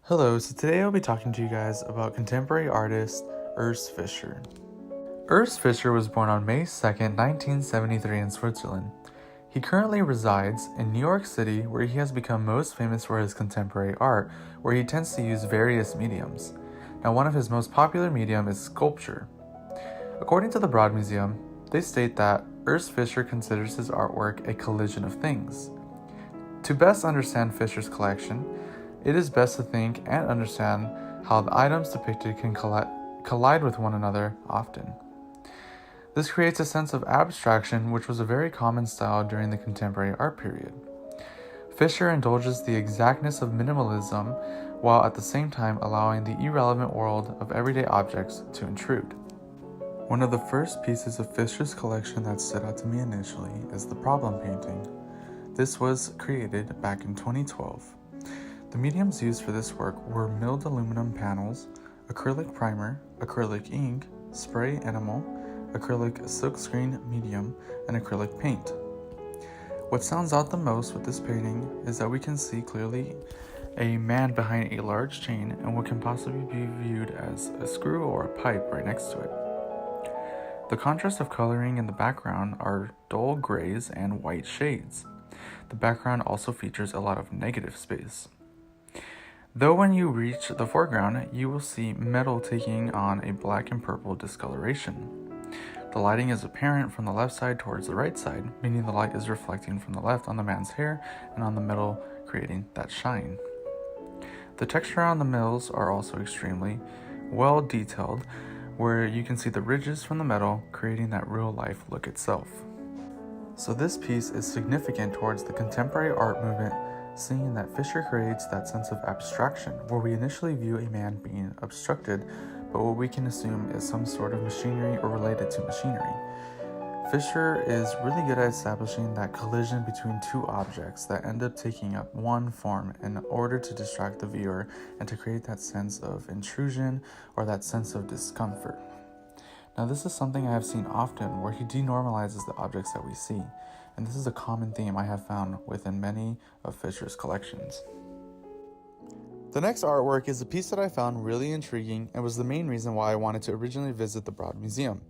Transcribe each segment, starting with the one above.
Hello, so today I'll be talking to you guys about contemporary artist Urs Fischer. Urs Fischer was born on May 2nd, 1973 in Switzerland. He currently resides in New York City, where he has become most famous for his contemporary art, where he tends to use various mediums. Now, one of his most popular medium is sculpture. According to the Broad Museum, they state that Urs Fischer considers his artwork a collision of things. To best understand Fischer's collection, it is best to think and understand how the items depicted can collide with one another often. This creates a sense of abstraction, which was a very common style during the contemporary art period. Fischer indulges the exactness of minimalism while at the same time allowing the irrelevant world of everyday objects to intrude. One of the first pieces of Fischer's collection that stood out to me initially is the problem painting. This was created back in 2012. The mediums used for this work were milled aluminum panels, acrylic primer, acrylic ink, spray enamel, acrylic silkscreen medium, and acrylic paint. What stands out the most with this painting is that we can see clearly a man behind a large chain and what can possibly be viewed as a screw or a pipe right next to it. The contrast of coloring in the background are dull grays and white shades. The background also features a lot of negative space. Though when you reach the foreground, you will see metal taking on a black and purple discoloration. The lighting is apparent from the left side towards the right side, meaning the light is reflecting from the left on the man's hair and on the metal, creating that shine. The texture on the mills are also extremely well detailed, where you can see the ridges from the metal, creating that real life look itself. So this piece is significant towards the contemporary art movement, seeing that Fischer creates that sense of abstraction, where we initially view a man being obstructed, but what we can assume is some sort of machinery or related to machinery. Fischer is really good at establishing that collision between two objects that end up taking up one form in order to distract the viewer and to create that sense of intrusion or that sense of discomfort. Now, this is something I have seen often, where he denormalizes the objects that we see, and this is a common theme I have found within many of Fischer's collections. The next artwork is a piece that I found really intriguing and was the main reason why I wanted to originally visit the Broad Museum.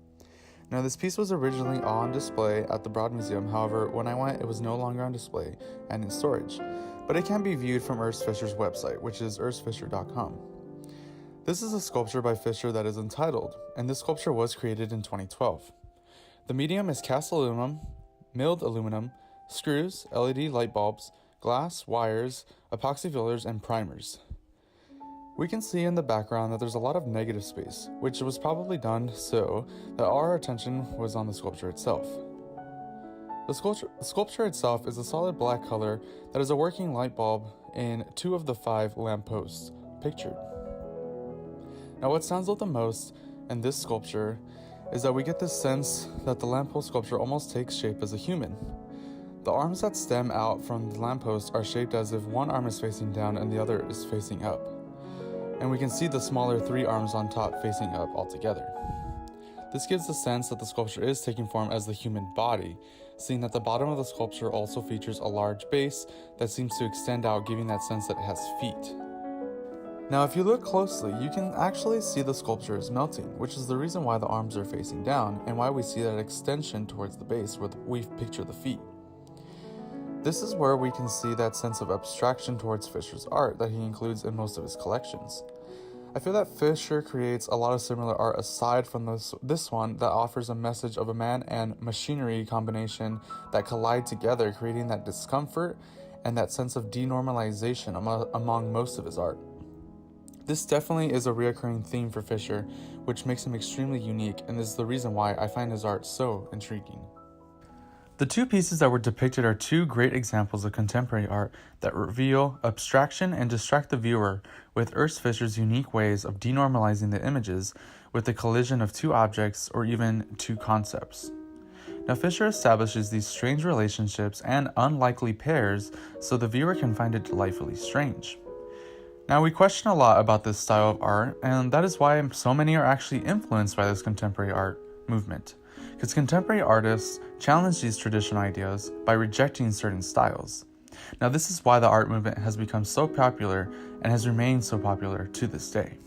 Now, this piece was originally on display at the Broad Museum, however, when I went, it was no longer on display and in storage, but it can be viewed from Urs Fischer's website, which is ursfischer.com. This is a sculpture by Fischer that is entitled, and this sculpture was created in 2012. The medium is cast aluminum, milled aluminum, screws, LED light bulbs, glass, wires, epoxy fillers, and primers. We can see in the background that there's a lot of negative space, which was probably done so that our attention was on the sculpture itself. The sculpture itself is a solid black color that is a working light bulb in 2 of the 5 lampposts pictured. Now, what stands out the most in this sculpture is that we get this sense that the lamppost sculpture almost takes shape as a human. The arms that stem out from the lamppost are shaped as if one arm is facing down and the other is facing up. And we can see the smaller 3 arms on top facing up altogether. This gives the sense that the sculpture is taking form as the human body, seeing that the bottom of the sculpture also features a large base that seems to extend out, giving that sense that it has feet. Now, if you look closely, you can actually see the sculpture is melting, which is the reason why the arms are facing down and why we see that extension towards the base where we picture the feet. This is where we can see that sense of abstraction towards Fischer's art that he includes in most of his collections. I feel that Fischer creates a lot of similar art aside from this one that offers a message of a man and machinery combination that collide together, creating that discomfort and that sense of denormalization among most of his art. This definitely is a recurring theme for Fischer, which makes him extremely unique and is the reason why I find his art so intriguing. The 2 pieces that were depicted are 2 great examples of contemporary art that reveal abstraction and distract the viewer with Urs Fischer's unique ways of denormalizing the images with the collision of 2 objects or even 2 concepts. Now, Fischer establishes these strange relationships and unlikely pairs so the viewer can find it delightfully strange. Now, we question a lot about this style of art, and that is why so many are actually influenced by this contemporary art movement, because contemporary artists challenge these traditional ideas by rejecting certain styles. Now, this is why the art movement has become so popular and has remained so popular to this day.